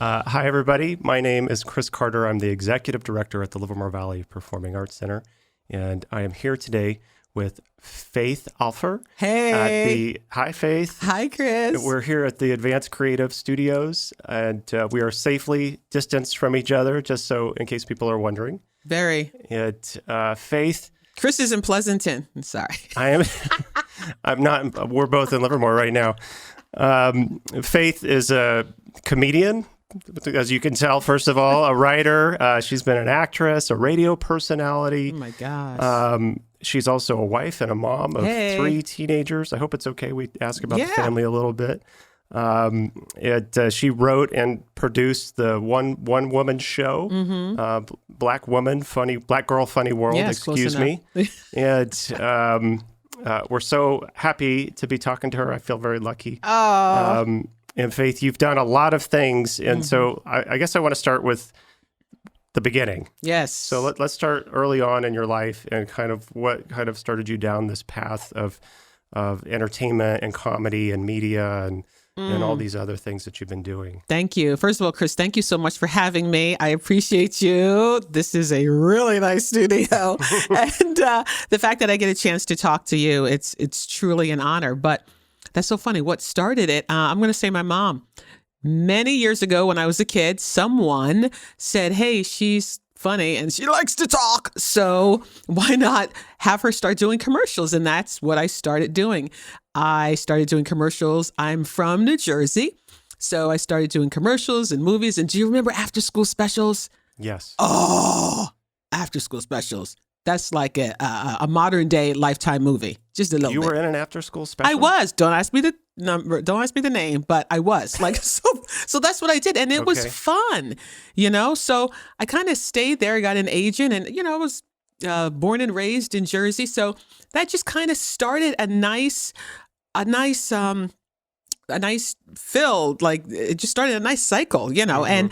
Hi, everybody. My name is Chris Carter. I'm the Executive Director at the Livermore Valley Performing Arts Center, and I am here today with Faith Alpher. Hey. Hi, Faith. Hi, Chris. We're here at the Advanced Creative Studios, and we are safely distanced from each other, just so in case people are wondering. Very. Faith. Chris is in Pleasanton. I'm sorry. I am. I'm not. We're both in Livermore right now. Faith is a comedian, as you can tell, first of all, a writer. She's been an actress, a radio personality. Oh, my gosh. She's also a wife and a mom of 3 teenagers. I hope it's okay. We ask about the family a little bit. She wrote and produced the one woman show, Black Girl Funny World. Yes, excuse me. And we're so happy to be talking to her. I feel very lucky. Oh. And Faith, you've done a lot of things, and so I guess I want to start with the beginning. Yes. So let's start early on in your life, and kind of what kind of started you down this path of entertainment and comedy and media and all these other things that you've been doing. Thank you. First of all, Chris, thank you so much for having me. I appreciate you. This is a really nice studio. And the fact that I get a chance to talk to you, it's truly an honor. But that's so funny. What started it? I'm going to say my mom. Many years ago when I was a kid, someone said, hey, she's funny and she likes to talk. So why not have her start doing commercials? And that's what I started doing. I started doing commercials. I'm from New Jersey. So I started doing commercials and movies. And do you remember after school specials? Yes. Oh, after school specials. That's like a modern day Lifetime movie. Just a little bit. You were in an after school special? I was. Don't ask me the number. Don't ask me the name, but I was. Like, so that's what I did. And it was fun, So I kind of stayed there. I got an agent and, I was born and raised in Jersey. So that just kind of started a nice fill. Like, it just started a nice cycle, And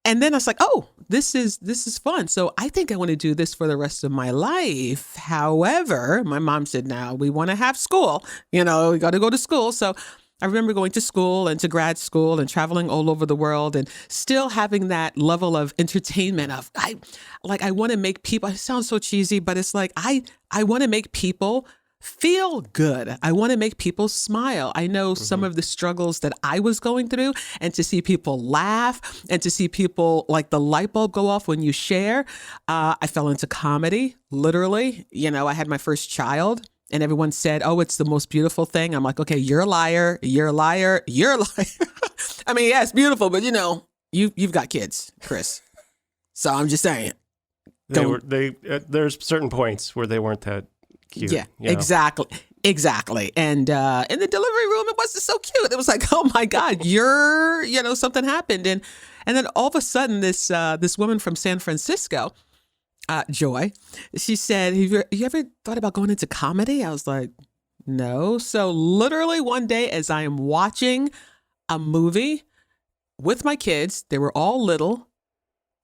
then I was like, oh, this is fun. So I think I want to do this for the rest of my life. However, my mom said, now we want to have school. We got to go to school. So I remember going to school and to grad school and traveling all over the world and still having that level of entertainment of I want to make people, it sounds so cheesy, but it's like I want to make people feel good. I want to make people smile. I know some of the struggles that I was going through, and to see people laugh and to see people like the light bulb go off when you share. I fell into comedy, literally. I had my first child and everyone said, oh, it's the most beautiful thing. I'm like, okay, you're a liar. You're a liar. You're a liar. I mean, yeah, it's beautiful, but you've got kids, Chris. So I'm just saying. There's certain points where they weren't that cute. Yeah, exactly. And in the delivery room, it wasn't so cute. It was like, oh my God, something happened. And then all of a sudden, this woman from San Francisco, Joy, she said, have you ever thought about going into comedy? I was like, no. So literally one day as I am watching a movie with my kids, they were all little,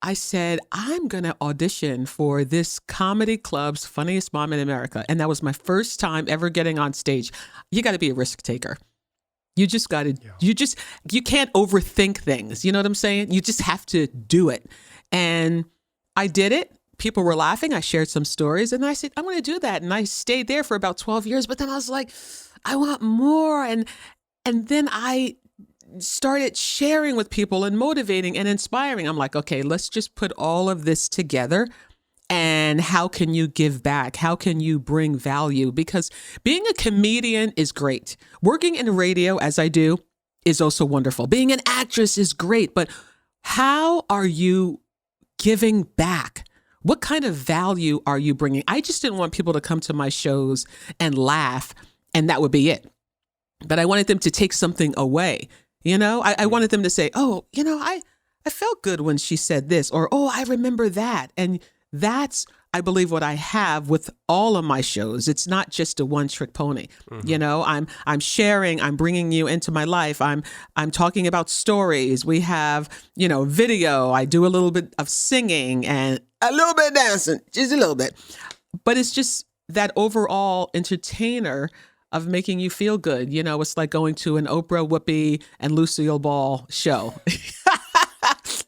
I said, I'm going to audition for this comedy club's Funniest Mom in America. And that was my first time ever getting on stage. You got to be a risk taker. You just got to, you can't overthink things. You know what I'm saying? You just have to do it. And I did it. People were laughing. I shared some stories and I said, I'm going to do that. And I stayed there for about 12 years. But then I was like, I want more. And then I started sharing with people and motivating and inspiring. I'm like, okay, let's just put all of this together. And how can you give back? How can you bring value? Because being a comedian is great. Working in radio, as I do, is also wonderful. Being an actress is great. But how are you giving back? What kind of value are you bringing? I just didn't want people to come to my shows and laugh, and that would be it. But I wanted them to take something away. I wanted them to say, oh, I felt good when she said this, or, oh, I remember that. And that's, I believe, what I have with all of my shows. It's not just a one-trick pony. I'm sharing, I'm bringing you into my life. I'm talking about stories. We have, video. I do a little bit of singing and a little bit of dancing, just a little bit. But it's just that overall entertainer of making you feel good. It's like going to an Oprah, Whoopi, and Lucille Ball show.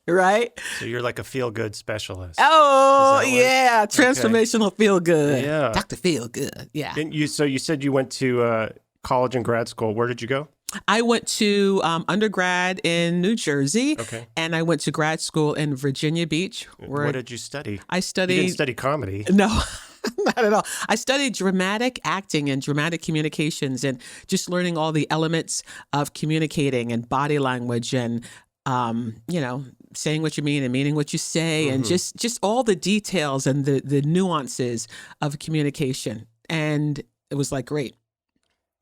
Right? So you're like a feel-good specialist. Oh, Is that what- yeah. Transformational feel good. Yeah. Dr. Feel Good. Yeah. And so you said you went to college and grad school. Where did you go? I went to undergrad in New Jersey, Okay. and I went to grad school in Virginia Beach. Where What did you study? I You studied. didn't study comedy. No, not at all. I studied dramatic acting and dramatic communications, and just learning all the elements of communicating and body language, and saying what you mean and meaning what you say, and just all the details and the nuances of communication. And it was like great.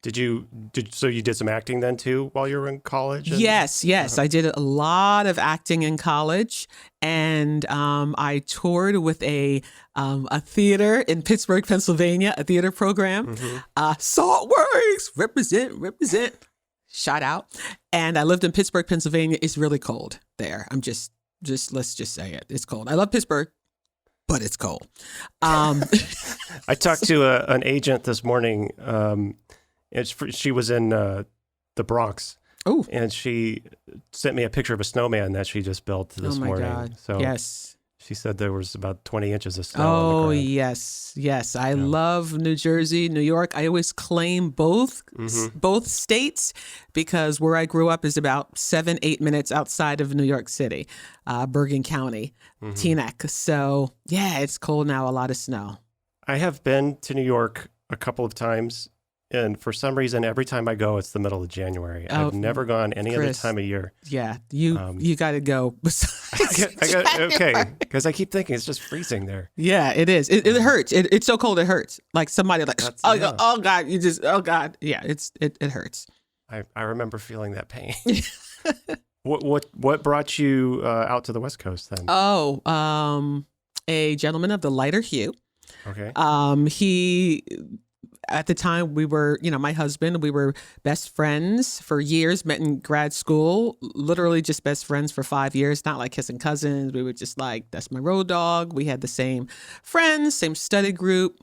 So you did some acting then too while you were in college? Yes. I did a lot of acting in college, and I toured with a theater in Pittsburgh, Pennsylvania, a theater program. Saltworks, represent, shout out. And I lived in Pittsburgh, Pennsylvania. It's really cold there. I'm just let's just say it. It's cold. I love Pittsburgh, but it's cold. I talked to an agent this morning. She was in the Bronx. Oh, And she sent me a picture of a snowman that she just built this oh my morning. God. So Yes. she said there was about 20 inches of snow on Oh, the ground. yes. I love New Jersey, New York. I always claim both states, because where I grew up is about 7-8 minutes outside of New York City, Bergen County, Teaneck. So yeah, it's cold now, a lot of snow. I have been to New York a couple of times, and for some reason, every time I go, it's the middle of January. Oh, I've never gone any other Chris. time of year. Yeah, you got to go. Okay, because I keep thinking it's just freezing there. Yeah, it is. It hurts. It's so cold it hurts. Like somebody like, Yeah. oh God, oh God. Yeah, it hurts. I remember feeling that pain. What brought you out to the West Coast then? Oh, a gentleman of the lighter hue. Okay. He, at the time we were, my husband, we were best friends for years, met in grad school, literally just best friends for 5 years, not like kissing cousins. We were just like, that's my road dog. We had the same friends, same study group.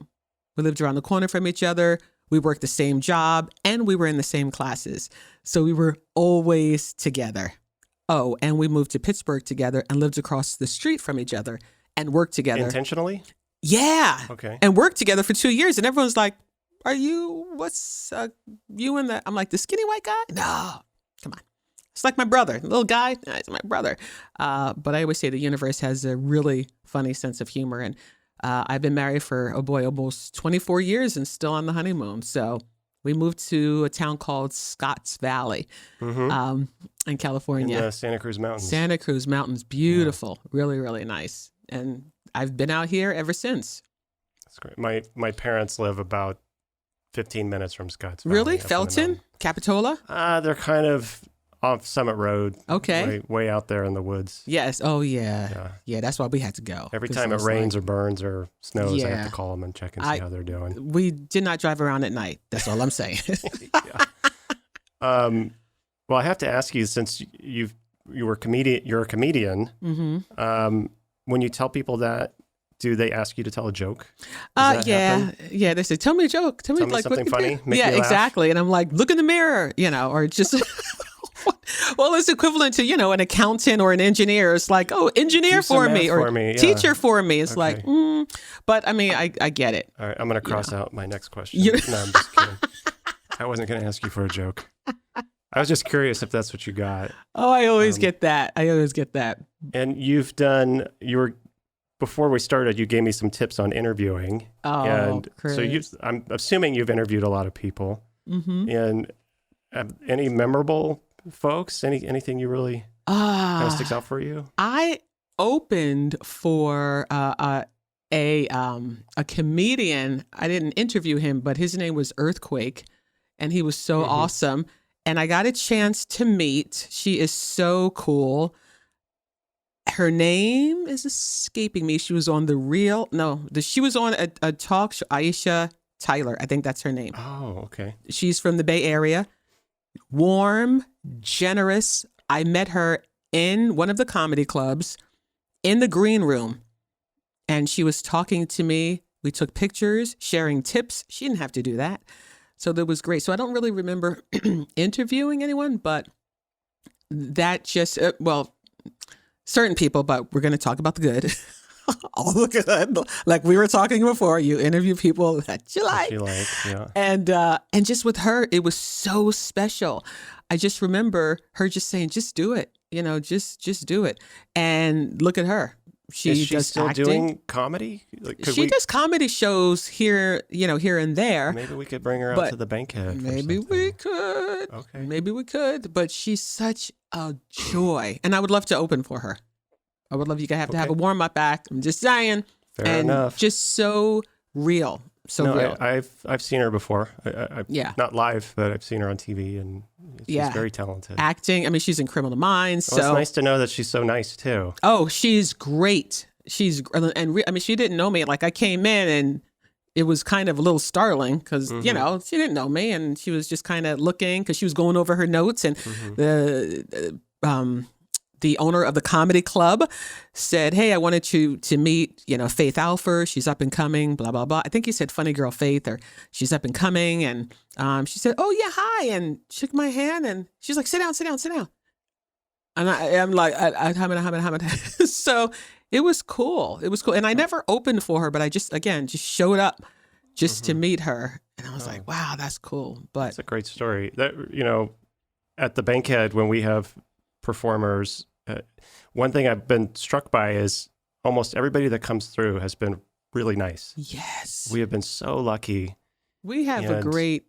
We lived around the corner from each other. We worked the same job, and we were in the same classes. So we were always together. Oh, and we moved to Pittsburgh together and lived across the street from each other and worked together. Intentionally? Yeah. Okay. And worked together for 2 years. And everyone's like, what's you and that? I'm like, the skinny white guy? No, come on. It's like my brother. Little guy? No, he's my brother. But I always say the universe has a really funny sense of humor. And I've been married for, almost 24 years and still on the honeymoon. So we moved to a town called Scotts Valley in California. In the Santa Cruz Mountains. Santa Cruz Mountains. Beautiful. Yeah. Really, really nice. And I've been out here ever since. That's great. My parents live about 15 minutes from Scotts Valley. Really? Felton? Capitola? They're kind of off Summit Road. Okay. Way out there in the woods. Yes. Oh, yeah. Yeah, that's why we had to go. Every time it rains or burns or snows, I have to call them and check and see how they're doing. We did not drive around at night. That's all I'm saying. Well, I have to ask you, since you're a comedian, when you tell people that, do they ask you to tell a joke? Yeah. They say, tell me a joke. Tell me like something funny. Make yeah, me laugh. Exactly. And I'm like, look in the mirror, or just, well, it's equivalent to, an accountant or an engineer. It's like, oh, engineer for me or teacher for me. It's like, but I mean, I get it. All right. I'm going to cross out my next question. No, I'm just kidding. I wasn't going to ask you for a joke. I was just curious if that's what you got. Oh, I always get that. And before we started, you gave me some tips on interviewing. Oh, and Chris. So I'm assuming you've interviewed a lot of people. And any memorable folks? Anything you really kind of sticks out for you? I opened for a comedian. I didn't interview him, but his name was Earthquake, and he was so awesome. And I got a chance to meet. She is so cool. Her name is escaping me. She was on she was on a talk show. Aisha Tyler, I think that's her name. Oh, okay. She's from the Bay Area. Warm, generous. I met her in one of the comedy clubs in the green room, and she was talking to me. We took pictures, sharing tips. She didn't have to do that. So that was great. So I don't really remember interviewing anyone, but that just, certain people, but we're going to talk about the good. All the good. Like we were talking before, you interview people that you like. She liked, yeah. And just with her, it was so special. I just remember her just saying, just do it. Just do it. And look at her. Is she does still acting. doing comedy? Like, She does comedy shows here and there. Maybe we could bring her out to the Bankhead. Maybe we could. Okay. Maybe we could. But she's such a joy. And I would love to open for her. I would love you to have a warm up act. I'm just saying. Fair enough. Just so real. So real. I've seen her before. Yeah. Not live, but I've seen her on TV, and she's very talented. Acting. I mean, she's in Criminal Minds. Well, it's nice to know that she's so nice too. Oh, she's great. She didn't know me. Like I came in and it was kind of a little startling because, she didn't know me and she was just kind of looking because she was going over her notes and the owner of the comedy club said, hey, I wanted you to meet, Faith Alpher. She's up and coming, blah, blah, blah. I think he said funny girl Faith or she's up and coming. And she said, oh, yeah, hi. And shook my hand. And she's like, sit down, sit down, sit down. And I'm like, so it was cool. It was cool. And I never opened for her, but I just showed up just to meet her. And I was like, wow, that's cool. But that's a great story. That, at the Bankhead, when we have performers, one thing I've been struck by is almost everybody that comes through has been really nice. Yes. We have been so lucky. We have a great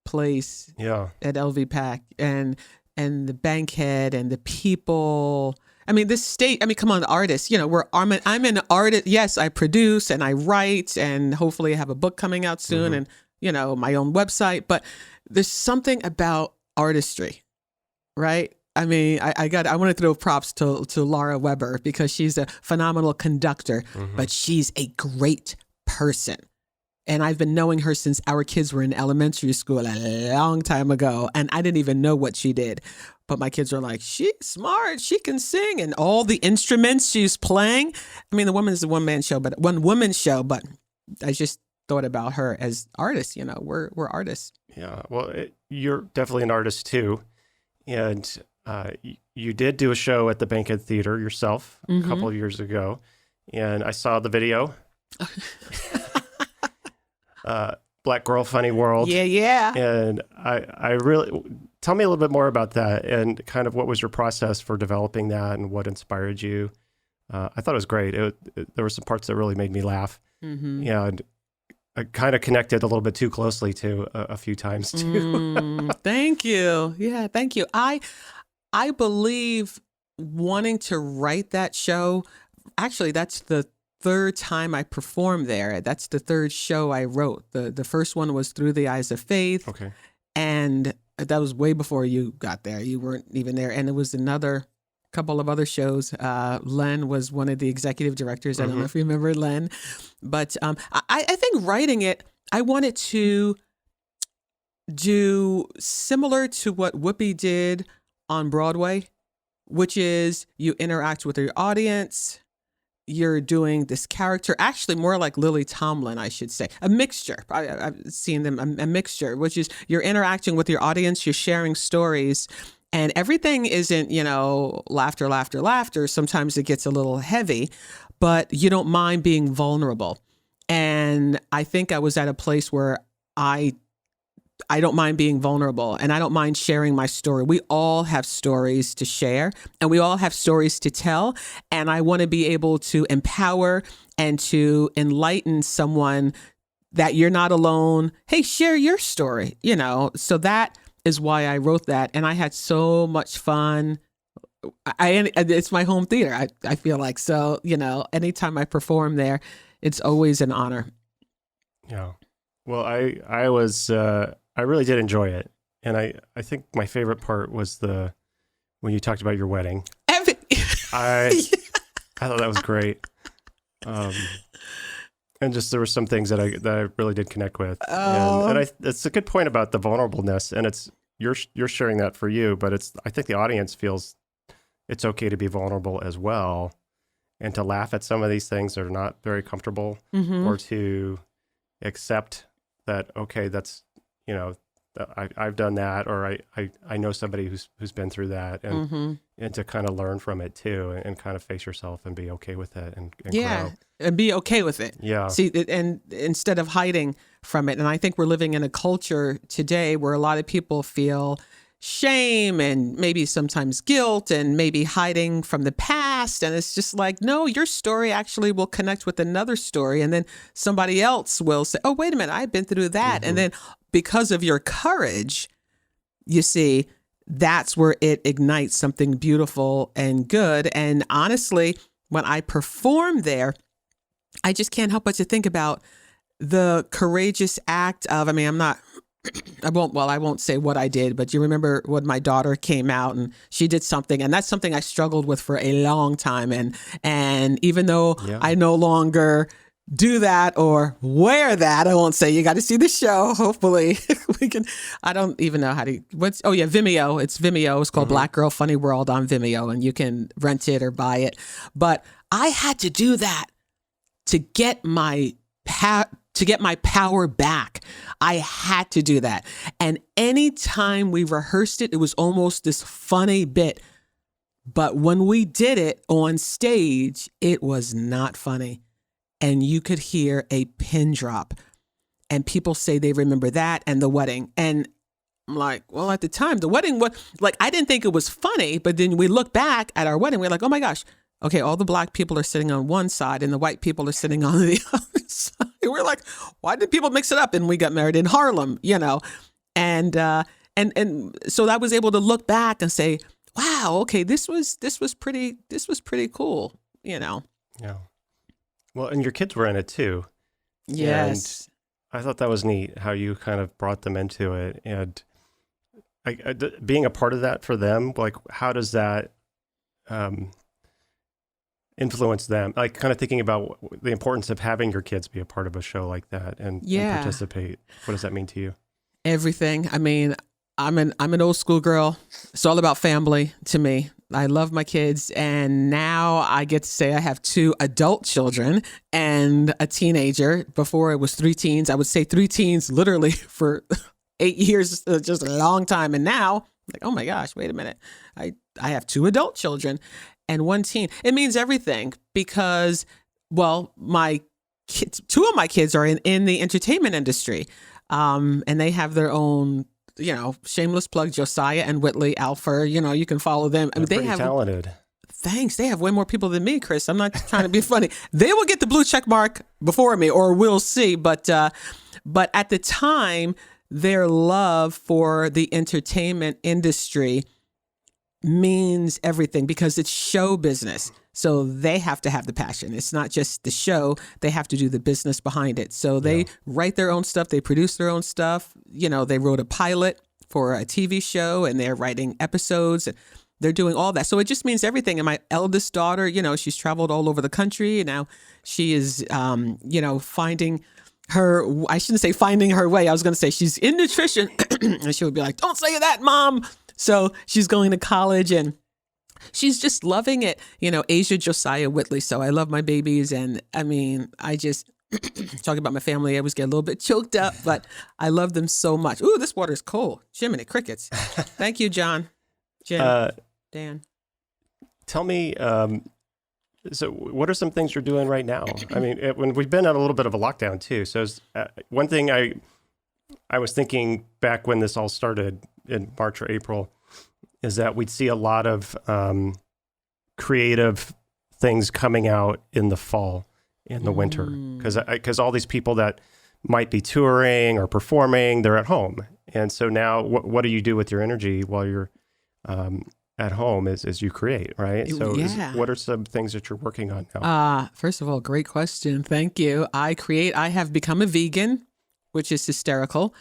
place at LV Pack and the Bankhead and the people. I mean, this state, come on, artists, I'm an artist. Yes, I produce and I write and hopefully I have a book coming out soon and, my own website. But there's something about artistry, right? I mean, I want to throw props to Laura Weber because she's a phenomenal conductor, but she's a great person. And I've been knowing her since our kids were in elementary school a long time ago. And I didn't even know what she did. But my kids are like, she's smart. She can sing. And all the instruments she's playing. I mean, the woman's a one-woman show, but I just thought about her as artists. We're artists. Yeah. Well, you're definitely an artist too. And you did do a show at the Bankhead Theater yourself a couple of years ago. And I saw the video. Black Girl Funny World. Yeah. And I really, tell me a little bit more about that and kind of what was your process for developing that and what inspired you. I thought it was great. There were some parts that really made me laugh. And I kind of connected a little bit too closely to a few times too. Thank you. Yeah, thank you. I believe wanting to write that show, actually, that's the third time I performed there. That's the third show I wrote. The first one was Through the Eyes of Faith. Okay. And that was way before you got there. You weren't even there. And it was another couple of other shows. Len was one of the executive directors. I don't know if you remember Len. But I think writing it, I wanted to do similar to what Whoopi did on Broadway, which is you interact with your audience. You're doing this character, actually more like Lily Tomlin, I should say, a mixture. I've seen them, a mixture, which is you're interacting with your audience, you're sharing stories, and everything isn't, laughter, laughter, laughter. Sometimes it gets a little heavy, but you don't mind being vulnerable. And I think I was at a place where I don't mind being vulnerable and I don't mind sharing my story. We all have stories to share and we all have stories to tell. And I want to be able to empower and to enlighten someone that you're not alone. Hey, share your story, So that is why I wrote that. And I had so much fun. It's my home theater. I feel like, so, anytime I perform there, it's always an honor. Yeah. Well, I really did enjoy it. And I think my favorite part was when you talked about your wedding. I thought that was great. And just there were some things that I really did connect with. And it's a good point about the vulnerableness. And you're sharing that for you, but I think the audience feels it's okay to be vulnerable as well. And to laugh at some of these things that are not very comfortable or to accept that, okay, that's I've done that, or I know somebody who's been through that, and to kind of learn from it too, and kind of face yourself and be okay with it, and grow. And be okay with it. Yeah. See, and instead of hiding from it. And I think we're living in a culture today where a lot of people feel shame and maybe sometimes guilt and maybe hiding from the past. And it's just like, no, your story actually will connect with another story. And then somebody else will say, oh, wait a minute, I've been through that. And then because of your courage, you see, that's where it ignites something beautiful and good. And honestly, when I perform there, I just can't help but to think about the courageous act of, I mean, I won't say what I did, but you remember when my daughter came out and she did something, and that's something I struggled with for a long time. And even though I no longer do that or wear that, I won't say, you got to see the show. Hopefully we can, I don't even know Vimeo. It's Vimeo. It's called Black Girl Funny World on Vimeo, and you can rent it or buy it. But I had to do that to get my power back. I had to do that. And anytime we rehearsed it, it was almost this funny bit. But when we did it on stage, it was not funny. And you could hear a pin drop. And people say they remember that and the wedding. And I'm like, well, at the time, the wedding was like, I didn't think it was funny. But then we look back at our wedding, we're like, oh my gosh, okay, all the Black people are sitting on one side and the white people are sitting on the other side. We're like, why did people mix it up? And we got married in Harlem, and so I was able to look back and say, wow, okay, this was pretty cool, Yeah. Well, and your kids were in it too. Yes. And I thought that was neat how you kind of brought them into it, and being a part of that for them, like, how does that influence them? Like, kind of thinking about the importance of having your kids be a part of a show like that and participate. What does that mean to you? Everything. I mean, I'm an old school girl. It's all about family to me. I love my kids. And now I get to say I have 2 adult children and a teenager. Before it was 3 teens. I would say 3 teens literally for 8 years, just a long time. And now, like, oh my gosh, wait a minute. I have 2 adult children and 1 teen. It means everything because, well, my kids, 2 of my kids are in the entertainment industry. And they have their own, shameless plug, Josiah and Whitley Alpher. You can follow them. I mean, they have talented. Thanks. They have way more people than me, Chris. I'm not trying to be funny. They will get the blue check mark before me, or we'll see. But at the time, their love for the entertainment industry means everything because it's show business. So they have to have the passion. It's not just the show. They have to do the business behind it. So they write their own stuff. They produce their own stuff. They wrote a pilot for a TV show and they're writing episodes and they're doing all that. So it just means everything. And my eldest daughter, she's traveled all over the country. And now she is, finding her, I shouldn't say finding her way. I was going to say she's in nutrition. And she would be like, don't say that, Mom. So she's going to college and she's just loving it. Asia, Josiah, Whitley. So I love my babies. And I mean, I just talking about my family, I always get a little bit choked up, but I love them so much. Ooh, this water's cold. Jiminy crickets. Thank you, John. Jim, Dan. Tell me, so what are some things you're doing right now? I mean, when we've been at a little bit of a lockdown too. So one thing I was thinking back when this all started in March or April is that we'd see a lot of creative things coming out in the fall, in the winter, because all these people that might be touring or performing, they're at home. And so now what do you do with your energy while you're at home is you create, right? So what are some things that you're working on now? First of all, great question. Thank you. I have become a vegan, which is hysterical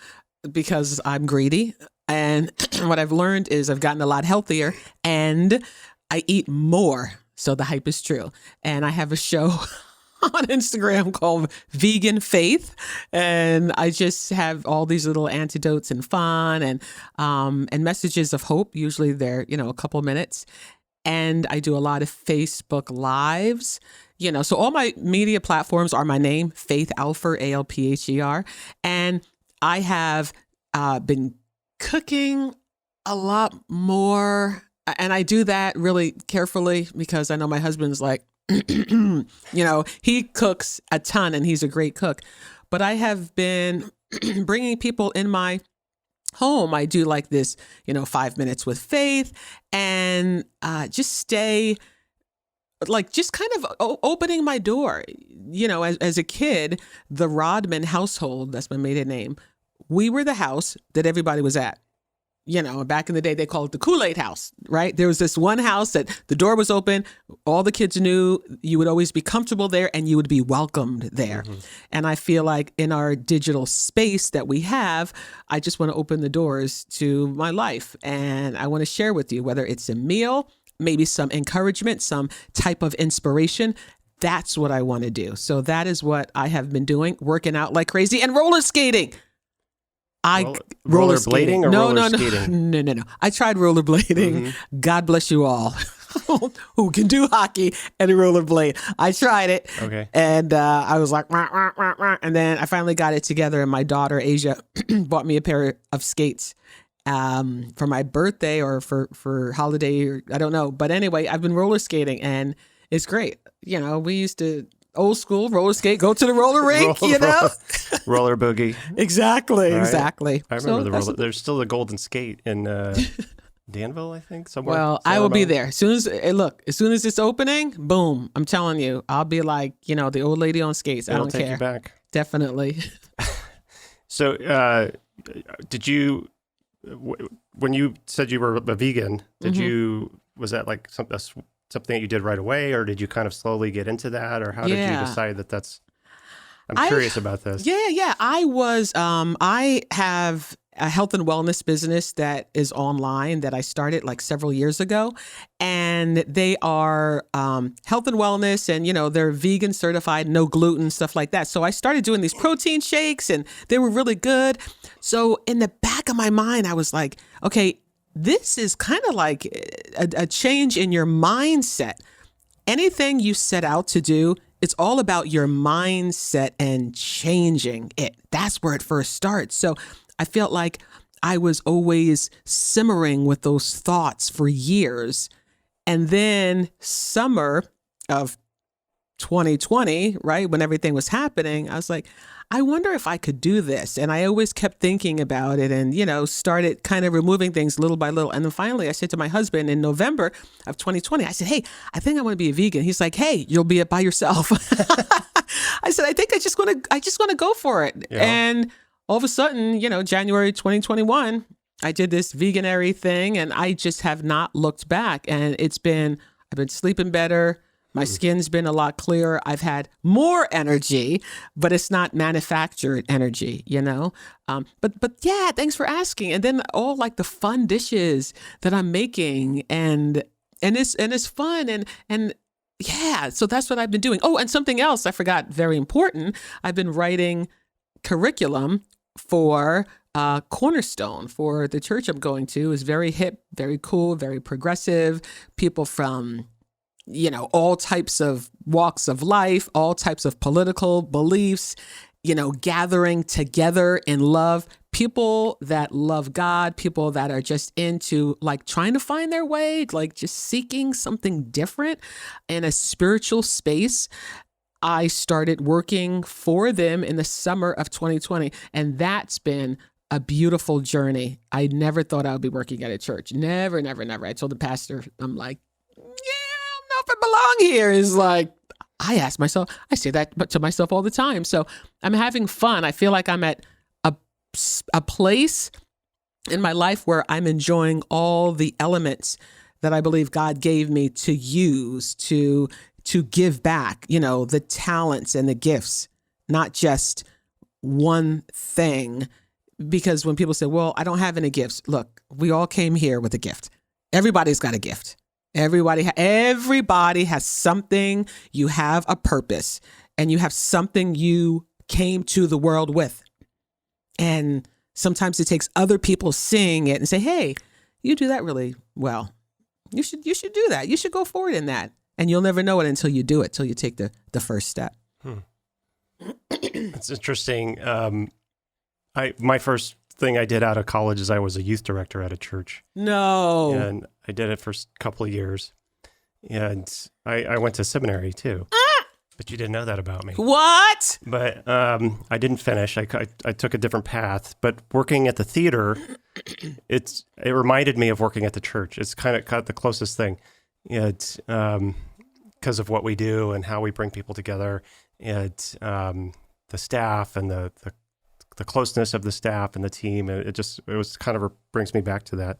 because I'm greedy. And what I've learned is I've gotten a lot healthier and I eat more. So the hype is true. And I have a show on Instagram called Vegan Faith. And I just have all these little antidotes and fun and messages of hope. Usually they're, a couple minutes. And I do a lot of Facebook Lives. So all my media platforms are my name, Faith Alpher, Alpher. And I have been Cooking a lot more. And I do that really carefully because I know my husband's like, he cooks a ton and he's a great cook. But I have been bringing people in my home. I do like this, 5 minutes with Faith, and just stay, like, just kind of opening my door. As a kid, the Rodman household, that's my maiden name, we were the house that everybody was at. Back in the day, they called it the Kool-Aid house, right? There was this one house that the door was open. All the kids knew you would always be comfortable there and you would be welcomed there. Mm-hmm. And I feel like in our digital space that we have, I just want to open the doors to my life. And I want to share with you, whether it's a meal, maybe some encouragement, some type of inspiration. That's what I want to do. So that is what I have been doing, working out like crazy and roller skating. Rollerblading or roller skating? No. I tried rollerblading. Mm-hmm. God bless you all who can do hockey and rollerblade. I tried it. Okay. And I was like, wah, wah, wah, wah. And then I finally got it together. And my daughter, Asia, bought me a pair of skates for my birthday or for holiday, or I don't know. But anyway, I've been roller skating and it's great. We used to old school roller skate, go to the roller rink, roller boogie. Exactly. I remember the roller. There's still the Golden Skate in Danville, I think, somewhere. Well, I will be there as soon as it's opening. Boom! I'm telling you, I'll be like the old lady on skates. I don't care. Take you back. Definitely. So, did you? When you said you were a vegan, was that like something that you did right away, or did you kind of slowly get into that, or how did you decide that that's? I'm curious about this. Yeah. I was. I have a health and wellness business that is online that I started like several years ago, and they are health and wellness, and they're vegan certified, no gluten, stuff like that. So I started doing these protein shakes, and they were really good. So in the back of my mind, I was like, okay, this is kind of like a change in your mindset. Anything you set out to do, it's all about your mindset and changing it. That's where it first starts. So I felt like I was always simmering with those thoughts for years. And then summer of 2020, right, when everything was happening, I was like, I wonder if I could do this. And I always kept thinking about it and, started kind of removing things little by little. And then finally I said to my husband in November of 2020, I said, hey, I think I want to be a vegan. He's like, hey, you'll be it by yourself. I said, I think I just want to go for it. Yeah. And all of a sudden, January 2021, I did this veganary thing and I just have not looked back. And I've been sleeping better. My skin's been a lot clearer. I've had more energy, but it's not manufactured energy, But yeah, thanks for asking. And then all like the fun dishes that I'm making, and it's fun and yeah. So that's what I've been doing. Oh, and something else I forgot, very important. I've been writing curriculum for Cornerstone for the church I'm going to. Is very hip, very cool, very progressive. People from all types of walks of life, all types of political beliefs, gathering together in love, people that love God, people that are just into like trying to find their way, like just seeking something different in a spiritual space. I started working for them in the summer of 2020, and that's been a beautiful journey. I never thought I would be working at a church. Never. I told the pastor, I'm like, if I belong here. Is like, I say that to myself all the time. So I'm having fun. I feel like I'm at a place in my life where I'm enjoying all the elements that I believe God gave me to use to give back, the talents and the gifts, not just one thing. Because when people say, well, I don't have any gifts. Look, we all came here with a gift. Everybody's got a gift. Everybody has something. You have a purpose and you have something you came to the world with. And sometimes it takes other people seeing it and say, hey, you do that really well. You should do that. You should go forward in that. And you'll never know it until you do it, till you take the first step. That's interesting. My first thing I did out of college is I was a youth director at a church. No. And I did it for a couple of years. And I went to seminary too. But you didn't know that about me. What? But I didn't finish. I took a different path. But working at the theater, it reminded me of working at the church. It's kind of the closest thing. It's because of what we do and how we bring people together, and the staff and the closeness of the staff and the team. Brings me back to that.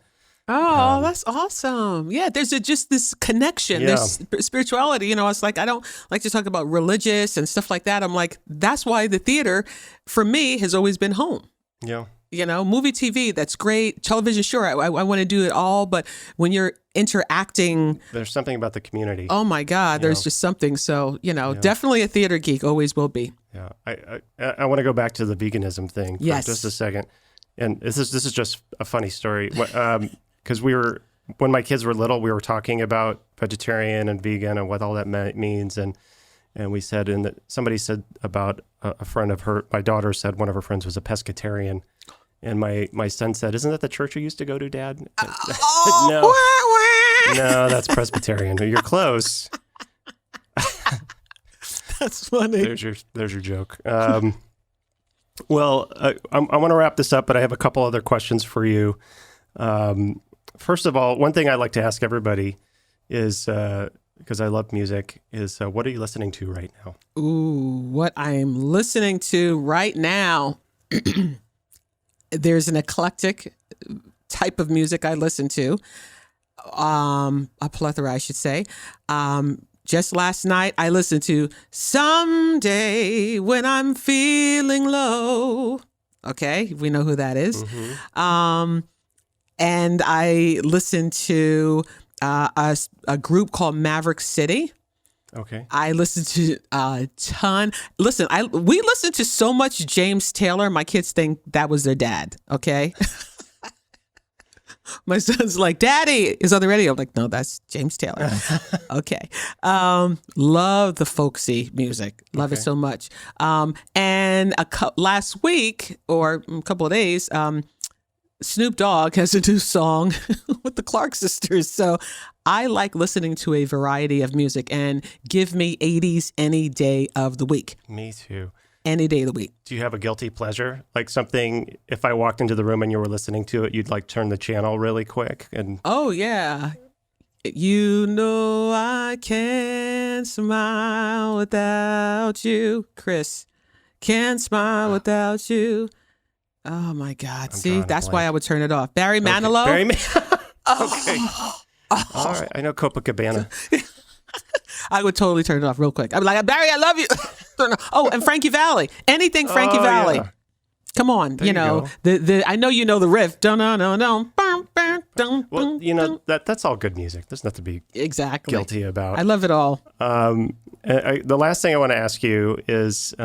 Oh, that's awesome. Yeah, there's just this connection, there's spirituality. You know, it's like, I don't like to talk about religious and stuff like that. I'm like, that's why the theater, for me, has always been home. Yeah. You know, movie, TV, that's great. Television, sure, I want to do it all. But when you're interacting. There's something about the community. Oh, my God, there's just something. So, definitely a theater geek, always will be. Yeah. I want to go back to the veganism thing for just a second. And this is just a funny story. Because when my kids were little, we were talking about vegetarian and vegan and what all that means. And we said, somebody said about a friend of my daughter said one of her friends was a pescatarian. And my son said, "Isn't that the church you used to go to, Dad?" No, that's Presbyterian. You're close. That's funny. There's your joke. Well, I want to wrap this up, but I have a couple other questions for you. First of all, one thing I like to ask everybody is, because I love music, is what are you listening to right now? Ooh, what I'm listening to right now. There's an eclectic type of music I listen to, a plethora, I should say. Just last night, I listened to "Someday When I'm Feeling Low." Okay, we know who that is. Mm-hmm. And I listened to a group called Maverick City. Okay. I listened to a ton. Listen, we listened to so much James Taylor. My kids think that was their dad. Okay. My son's like, "Daddy is on the radio." I'm like, "No, that's James Taylor." Okay. Love the folksy music. Love it so much. And last week or a couple of days, Snoop Dogg has a new song with the Clark sisters. So I like listening to a variety of music, and give me 80s any day of the week. Me too. Any day of the week. Do you have a guilty pleasure? Like something, if I walked into the room and you were listening to it, you'd like turn the channel really quick? And oh, yeah. You know I can't smile without you. Chris, can't smile without you. Oh, my God. See, that's why I would turn it off. Barry Manilow. Okay. Okay. All right. I know Copacabana. I would totally turn it off real quick. I'd be like, "Barry, I love you." Oh, and Frankie Valli. Anything Frankie Valli. Yeah. Come on. There you know, I know you know the riff. Well, that's all good music. There's nothing to be guilty about. I love it all. The last thing I want to ask you is,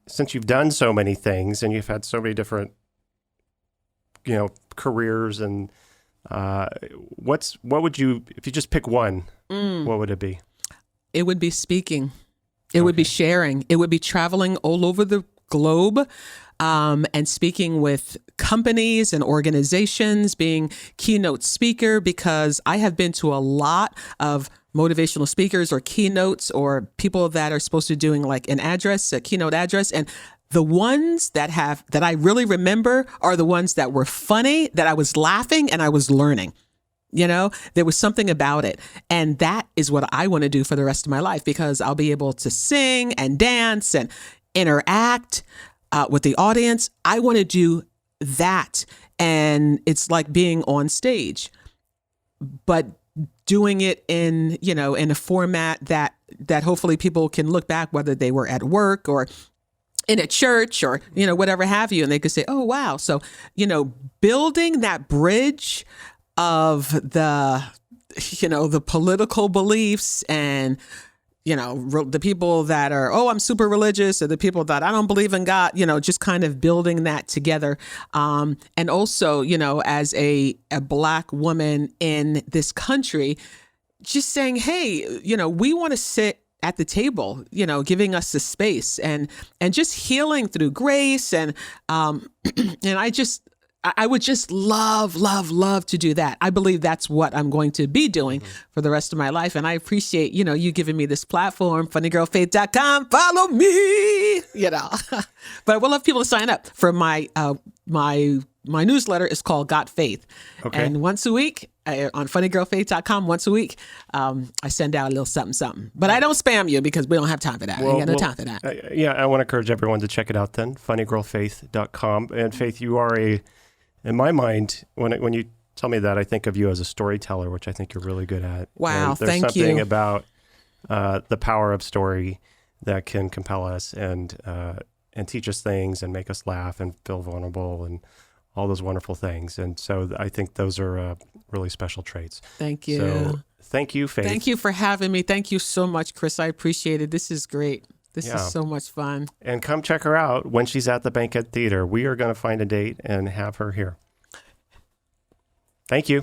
since you've done so many things and you've had so many different, careers, and what would you, if you just pick one, what would it be? It would be speaking. It would be sharing. It would be traveling all over the globe, and speaking with companies and organizations, being keynote speaker, because I have been to a lot of motivational speakers or keynotes or people that are supposed to be doing like a keynote address. And the ones that I really remember are the ones that were funny, that I was laughing and I was learning. There was something about it. And that is what I want to do for the rest of my life, because I'll be able to sing and dance and interact with the audience. I want to do that. And it's like being on stage, but doing it in a format that hopefully people can look back, whether they were at work or in a church or, whatever have you. And they could say, "Oh, wow." So, building that bridge of the political beliefs and, the people that are, "Oh, I'm super religious," or the people that I don't believe in God, just kind of building that together. And also, as a Black woman in this country, just saying, "Hey, we want to sit at the table," giving us the space and just healing through grace. And I just, I would just love to do that. I believe that's what I'm going to be doing for the rest of my life. And I appreciate, you giving me this platform, funnygirlfaith.com. Follow me, But I would love people to sign up for my newsletter. Is called Got Faith. Okay. And once a week on funnygirlfaith.com, once a week, I send out a little something. But I don't spam you because we don't have time for that. I ain't got no time for that. I want to encourage everyone to check it out then, funnygirlfaith.com. And Faith, you are in my mind, when you tell me that, I think of you as a storyteller, which I think you're really good at. Wow, and there's thank you. something about the power of story that can compel us and teach us things and make us laugh and feel vulnerable and all those wonderful things. And so I think those are really special traits. Thank you. So thank you, Faith. Thank you for having me. Thank you so much, Chris. I appreciate it. This is great. This is so much fun. And come check her out when she's at the Bankhead Theater. We are going to find a date and have her here. Thank you.